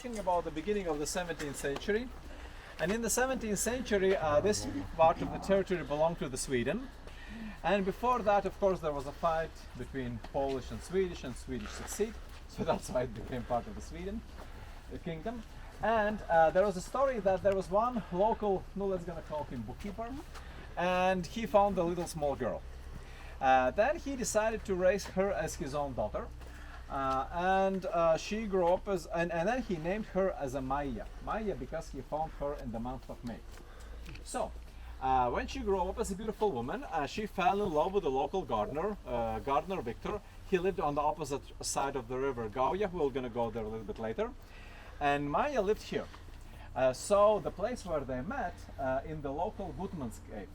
talking about the beginning of the 17th century. And in the 17th century, this part of the territory belonged to the Sweden. And before that, of course, there was a fight between Polish and Swedish succeed. So that's why it became part of the Sweden kingdom. And there was a story that there was one local, no, let's gonna call him bookkeeper, and he found a little small girl. Then he decided to raise her as his own daughter. And she grew up as, and then he named her as a Maya. Maya because he found her in the month of May. So, when she grew up as a beautiful woman, she fell in love with the local gardener, Gardener Victor. He lived on the opposite side of the river Gauja. We're going to go there a little bit later. And Maya lived here. So the place where they met, in the local Gutman's cave.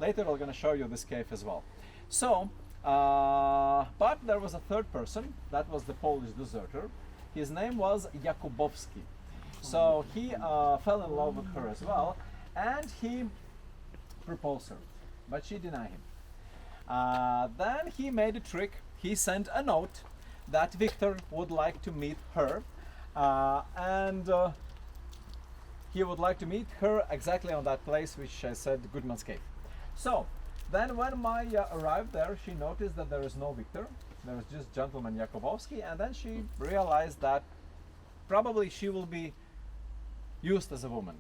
Later we're going to show you this cave as well. So, but there was a third person, that was the Polish deserter. His name was Jakubowski. So he fell in love with her as well, and he proposed her, but she denied him. Then he made a trick. He sent a note that Victor would like to meet her, and he would like to meet her exactly on that place which I said, Goodman's Cave. So then when Maya arrived there, she noticed that there is no Victor, there was just gentleman Jakubowski, and then she realized that probably she will be used as a woman.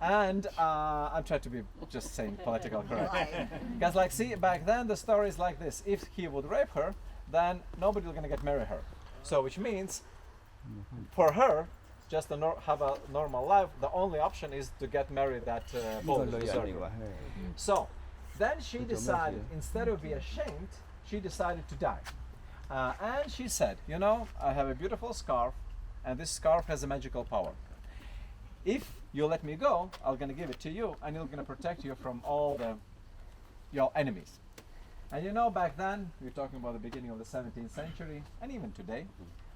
And I'm trying to be just saying political correct. Because like, see, back then the story is like this. If he would rape her, then nobody was going to get marry her. So which means for her, just to have a normal life, the only option is to get married that Polish deserter. So then she decided, instead of being ashamed, she decided to die. And she said, you know, I have a beautiful scarf, and this scarf has a magical power. If you let me go, I'm going to give it to you, and it's going to protect you from all your enemies. And you know, back then, we're talking about the beginning of the 17th century, and even today,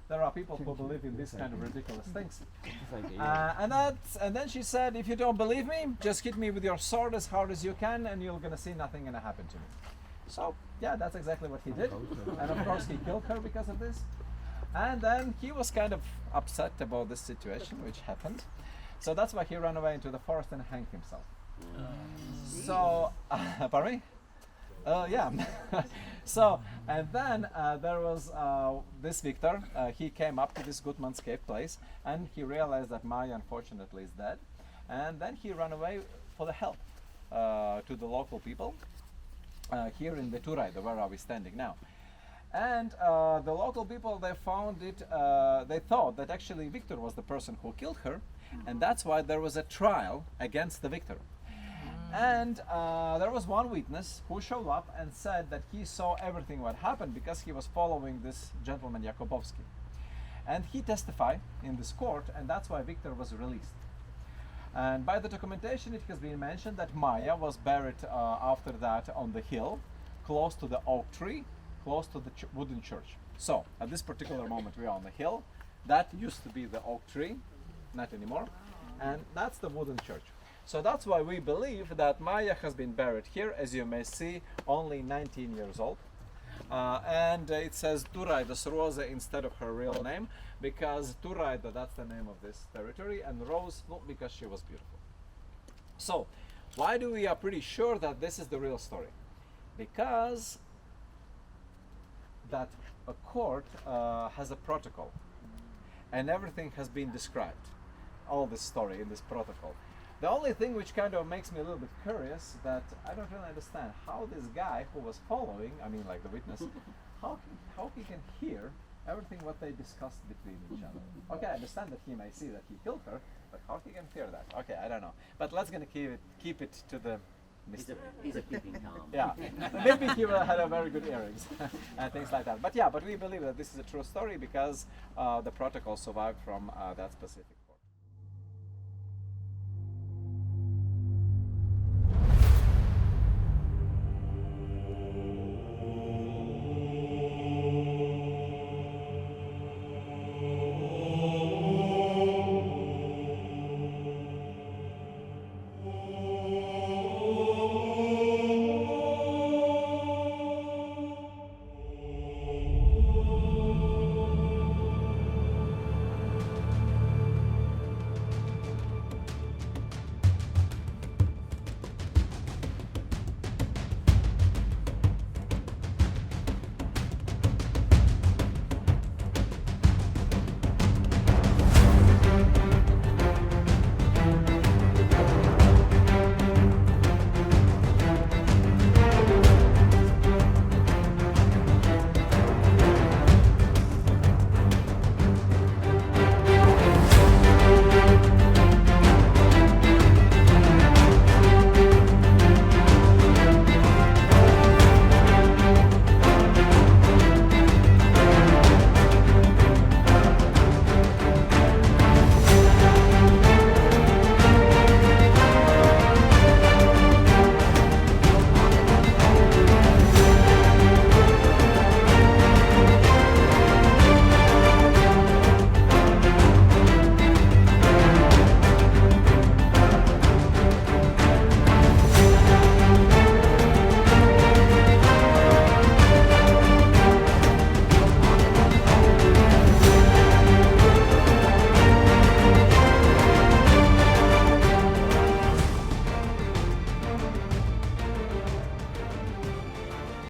there are people who believe in these kind of ridiculous things. And then she said, if you don't believe me, just hit me with your sword as hard as you can, and you're going to see nothing going to happen to me. So, yeah, that's exactly what he did. And of course, he killed her because of this. And then he was kind of upset about this situation, which happened. So that's why he ran away into the forest and hanged himself. So, pardon me? Yeah. So, and then there was this Victor. He came up to this Gutman's Cave place, and he realized that Maya unfortunately is dead. And then he ran away for the help to the local people here in the Turai, where are we standing now. And the local people, they found it, they thought that actually Victor was the person who killed her, and that's why there was a trial against the Victor. And there was one witness who showed up and said that he saw everything what happened because he was following this gentleman Jakubowski. And he testified in this court, and that's why Victor was released. And by the documentation it has been mentioned that Maya was buried after that on the hill, close to the oak tree, close to the wooden church. So at this particular moment we are on the hill. That used to be the oak tree, not anymore, and that's the wooden church. So that's why we believe that Maya has been buried here, as you may see, only 19 years old. And it says Turaidas Rosa instead of her real name, because Turaida, that's the name of this territory, and Rose, not because she was beautiful. So why do we are pretty sure that this is the real story? Because that a court has a protocol, and everything has been described, all this story in this protocol. The only thing which kind of makes me a little bit curious, that I don't really understand how this guy who was following, I mean like the witness, how he can hear everything what they discussed between each other. Okay, I understand that he may see that he killed her, but how he can hear that? Okay, I don't know. But let's gonna keep it to the mystery. He's a peeping Tom. Yeah, maybe he had a very good earrings and things like that. But yeah, but we believe that this is a true story because the protocol survived from that specific.